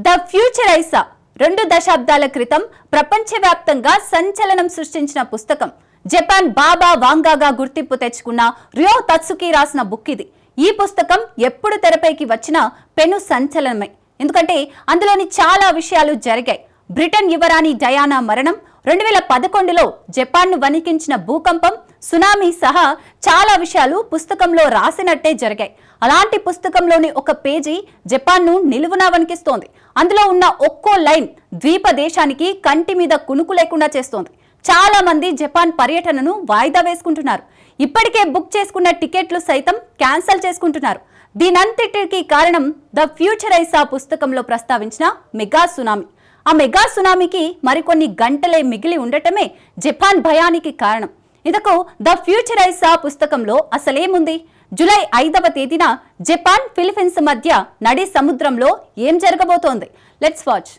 The future ఐసా 2 దశాబ్దాల క్రితం ప్రపంచవ్యాప్తంగా సంచలనం సృష్టించిన పుస్తకం. జపాన్ బాబా వాంగాగా గుర్తింపు తెచ్చుకున్న రియో తత్సుకి రాసిన బుక్ ఇది. ఈ పుస్తకం ఎప్పుడు తెరపైకి వచ్చినా పెను సంచలనమే. ఎందుకంటే అందులోని చాలా విషయాలు జరిగాయి. బ్రిటన్ యువరాణి డయానా మరణం, 2011లో జపాన్ను వణికించిన భూకంపం, సునామీ సహా చాలా విషయాలు పుస్తకంలో రాసినట్టే జరిగాయి. అలాంటి పుస్తకంలోని ఒక పేజీ జపాన్ను నిలువునా వణికిస్తోంది. అందులో ఉన్న ఒక్కో లైన్ ద్వీప దేశానికి కంటి మీద కునుకు లేకుండా చేస్తోంది. చాలా మంది జపాన్ పర్యటనను వాయిదా వేసుకుంటున్నారు. ఇప్పటికే బుక్ చేసుకున్న టికెట్లు సైతం క్యాన్సిల్ చేసుకుంటున్నారు. దీనంతటికీ కారణం ద ఫ్యూచర్ ఐసా పుస్తకంలో ప్రస్తావించిన మెగా సునామీ. ఆ మెగా సునామీకి మరికొన్ని గంటలే మిగిలి ఉండటమే జపాన్ భయానికి కారణం. ఇంతకు ద ఫ్యూచర్ ఐసా పుస్తకంలో అసలేముంది? జూలై 5వ తేదీన జపాన్ ఫిలిప్పీన్స్ మధ్య నడి సముద్రంలో ఏం జరగబోతోంది? Let's watch.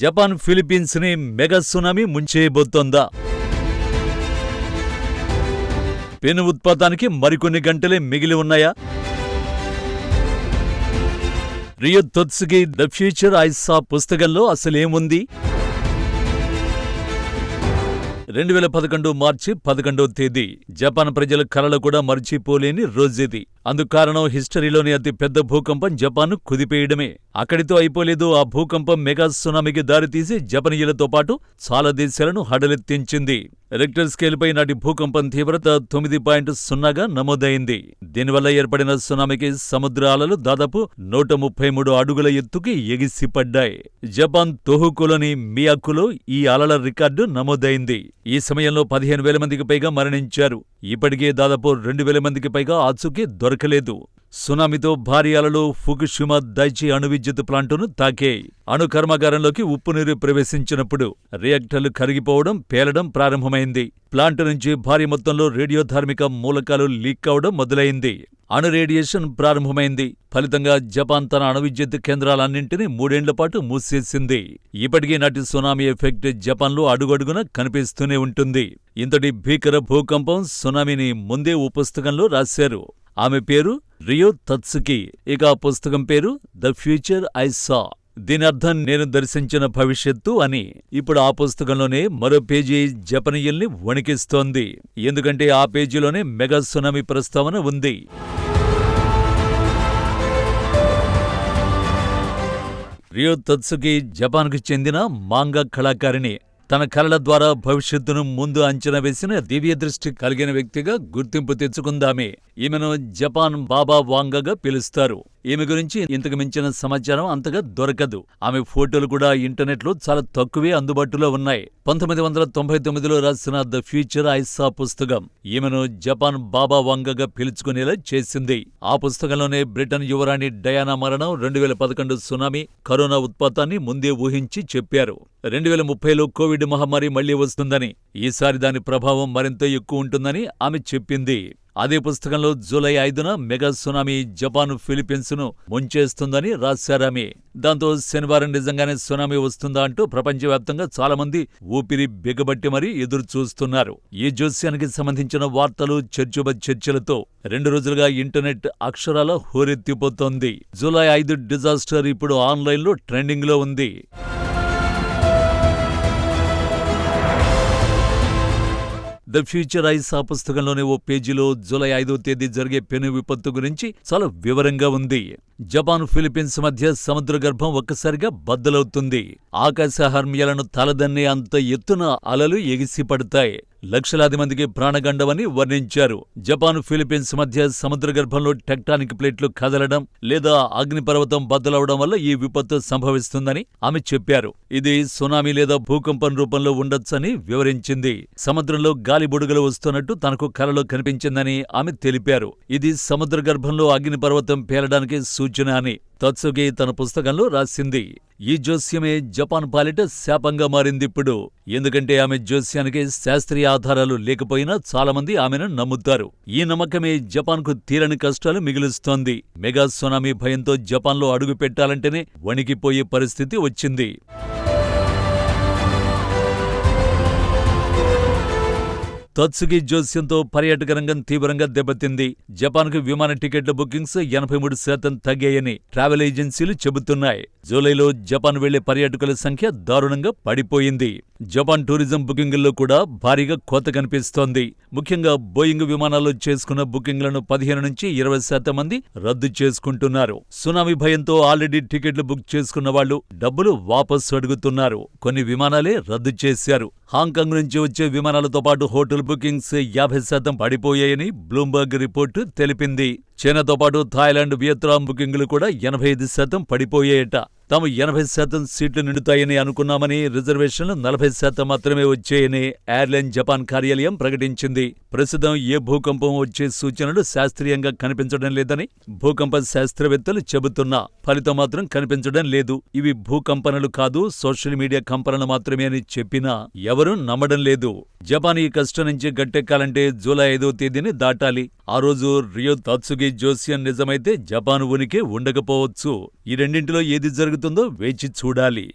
జపాన్ ఫిలిప్పీన్స్ ని మెగా సునామీ ముంచేయబోతోందా? పెను ఉత్పాతానికి మరికొన్ని గంటలే మిగిలి ఉన్నాయా? రియో తత్సుకి ద ఫ్యూచర్ ఐసా పుస్తకంలో అసలేముంది? 2011 మార్చి 11వ తేదీ జపాన్ ప్రజల కలలు కూడా మర్చిపోలేని రోజుది. అందుకు కారణం హిస్టరీలోని అతి పెద్ద భూకంపం జపాన్ను కుదిపేయడమే. అక్కడితో అయిపోలేదు. ఆ భూకంపం మెగా సునామీకి దారితీసి జపనీయులతో పాటు చాలా దేశాలను హడలెత్తించింది. రిక్టర్ స్కేల్పై నాటి భూకంపం తీవ్రత 9.0గా నమోదైంది. దీనివల్ల ఏర్పడిన సునామీకి సముద్ర అలలు దాదాపు 133 అడుగుల ఎత్తుకి ఎగిసిపడ్డాయి. జపాన్ తోహుకులోని మియాకులో ఈ అలల రికార్డు నమోదైంది. ఈ సమయంలో 15,000 మందికి పైగా మరణించారు. ఇప్పటికే దాదాపు 2,000 మందికి పైగా ఆచూకీ దొరకలేదు. సునామీతో భారీ అలలు ఫుకుషిమా దైచి అణు విద్యుత్ ప్లాంటును తాకాయి. అణు కర్మాగారంలోకి ఉప్పు నీరు ప్రవేశించినప్పుడు రియాక్టర్లు కరిగిపోవడం, పేలడం ప్రారంభమైంది. ప్లాంట్ నుంచి భారీ మొత్తంలో రేడియోధార్మిక మూలకాలు లీక్ కావడం మొదలైంది. అణు రేడియేషన్ ప్రారంభమైంది. ఫలితంగా జపాన్ తన అణు విద్యుత్ కేంద్రాలన్నింటినీ 3 ఏళ్ల పాటు మూసేసింది. ఇప్పటికీ నాటి సునామీ ఎఫెక్ట్ జపాన్లో అడుగడుగున కనిపిస్తూనే ఉంటుంది. ఇంతటి భీకర భూకంపం సునామీని ముందే ఓ పుస్తకంలో రాశారు. ఆమె పేరు రియో తత్సుకి. ఇక ఆ పుస్తకం పేరు ద ఫ్యూచర్ ఐసా. దీని అర్థం నేను దర్శించిన భవిష్యత్తు అని. ఇప్పుడు ఆ పుస్తకంలోనే మరో పేజీ జపనీయుల్ని వణికిస్తోంది. ఎందుకంటే ఆ పేజీలోనే మెగా సునామీ ప్రస్తావన ఉంది. రియో తత్సుకి జపాన్కు చెందిన మాంగా కళాకారిణి. తన కళల ద్వారా భవిష్యత్తును ముందు అంచనా వేసిన దివ్య దృష్టి కలిగిన వ్యక్తిగా గుర్తింపు తెచ్చుకుందామే. ఈమెను జపాన్ బాబా వాంగాగా పిలుస్తారు. ఈమె గురించి ఇంతకు మించిన సమాచారం అంతగా దొరకదు. ఆమె ఫోటోలు కూడా ఇంటర్నెట్లో చాలా తక్కువే అందుబాటులో ఉన్నాయి. 1999లో రాసిన ద ఫ్యూచర్ ఐసా పుస్తకం ఈమెను జపాన్ బాబా వాంగాగా పిలుచుకునేలా చేసింది. ఆ పుస్తకంలోనే బ్రిటన్ యువరాణి డయానా మరణం, 2011 సునామీ, కరోనా ఉత్పాతాన్ని ముందే ఊహించి చెప్పారు. 2030లో కోవిడ్ మహమ్మారి మళ్లీ వస్తుందని, ఈసారి దాని ప్రభావం మరింత ఎక్కువ ఉంటుందని ఆమె చెప్పింది. అదే పుస్తకంలో జూలై 5న మెగా సునామీ జపాన్ ఫిలిప్పీన్స్ ను ముంచేస్తుందని రాశారామె. దాంతో శనివారం నిజంగానే సునామీ వస్తుందా అంటూ ప్రపంచవ్యాప్తంగా చాలా మంది ఊపిరి బిగబట్టి మరీ ఎదురు చూస్తున్నారు. ఈ జోస్యానికి సంబంధించిన వార్తలు చర్చలతో 2 రోజులుగా ఇంటర్నెట్ అక్షరాల హోరెత్తిపోతోంది. జూలై 5 డిజాస్టర్ ఇప్పుడు ఆన్లైన్లో ట్రెండింగ్లో ఉంది. ద ఫ్యూచర్ ఐసా పుస్తకంలోని ఓ పేజీలో జూలై 5వ తేదీ జరిగే పెను విపత్తు గురించి చాలా వివరంగా ఉంది. జపాన్ ఫిలిప్పీన్స్ మధ్య సముద్ర గర్భం ఒక్కసారిగా బద్దలవుతుంది. ఆకాశ హర్మ్యాలను తలదన్నే అంత ఎత్తున అలలు ఎగిసిపడతాయి. లక్షలాది మందికి ప్రాణగండవని వర్ణించారు. జపాన్ ఫిలిప్పీన్స్ మధ్య సముద్ర గర్భంలో టెక్టానిక్ ప్లేట్లు కదలడం లేదా అగ్నిపర్వతం బద్దలవడం వల్ల ఈ విపత్తు సంభవిస్తుందని ఆమె చెప్పారు. ఇది సునామీ లేదా భూకంపం రూపంలో ఉండొచ్చని వివరించింది. సముద్రంలో గాలి బుడగలు వస్తున్నట్టు తనకు కలలో కనిపించిందని ఆమె తెలిపారు. ఇది సముద్ర గర్భంలో అగ్నిపర్వతం పేలడానికి సూచన అని తత్సుకి తన పుస్తకంలో రాసింది. ఈ జోస్యమే జపాన్ పాలిట శాపంగా మారిందిప్పుడు. ఎందుకంటే ఆమె జోస్యానికి శాస్త్రీయ ఆధారాలు లేకపోయినా చాలా మంది ఆమెను నమ్ముతారు. ఈ నమ్మకమే జపాన్కు తీరని కష్టాలు మిగులుస్తోంది. మెగా సునామీ భయంతో జపాన్లో అడుగు పెట్టాలంటేనే వణికిపోయే పరిస్థితి వచ్చింది. తత్సుగి జోస్యంతో పర్యాటక రంగం తీవ్రంగా దెబ్బతింది. జపాన్కు విమాన టికెట్ల బుకింగ్స్ 83% తగ్గాయని ట్రావెల్ ఏజెన్సీలు చెబుతున్నాయి. జూలైలో జపాన్ వెళ్లే పర్యాటకుల సంఖ్య దారుణంగా పడిపోయింది. జపాన్ టూరిజం బుకింగుల్లో కూడా భారీగా కోత కనిపిస్తోంది. ముఖ్యంగా బోయింగ్ విమానాల్లో చేసుకున్న బుకింగ్లను 15 నుంచి 20% మంది రద్దు చేసుకుంటున్నారు. సునామీ భయంతో ఆల్రెడీ టికెట్లు బుక్ చేసుకున్న వాళ్లు డబ్బులు వాపసు అడుగుతున్నారు. కొన్ని విమానాలే రద్దు చేశారు. హాంకాంగ్ నుంచి వచ్చే విమానాలతో పాటు హోటల్ బుకింగ్స్ 50% పడిపోయాయని బ్లూంబర్గ్ రిపోర్టు తెలిపింది. చైనాతో పాటు థాయిలాండ్, వియత్నాం బుకింగులు కూడా 85% పడిపోయాయట. తాము 80% సీట్లు నిండుతాయని అనుకున్నామని, రిజర్వేషన్లు 40% మాత్రమే వచ్చాయని ఎయిర్లైన్ జపాన్ కార్యాలయం ప్రకటించింది. ప్రస్తుతం ఏ భూకంపం వచ్చే సూచనలు శాస్త్రీయంగా కనిపించడం లేదని భూకంప శాస్త్రవేత్తలు చెబుతున్నా ఫలితం మాత్రం కనిపించడం లేదు. ఇవి భూకంపనలు కాదు, సోషల్ మీడియా కంపనలు మాత్రమే అని చెప్పినా ఎవరూ నమ్మడం లేదు. జపాన్ ఈ కష్టం నుంచి గట్టెక్కాలంటే జూలై 5వ తేదీని దాటాలి. ఆ రోజు రియో తత్సుగి జోస్యం నిజమైతే జపాన్ ఉనికి ఉండకపోవచ్చు. ఈ రెండింటిలో ఏది జరుగుతుందో వేచి చూడాలి.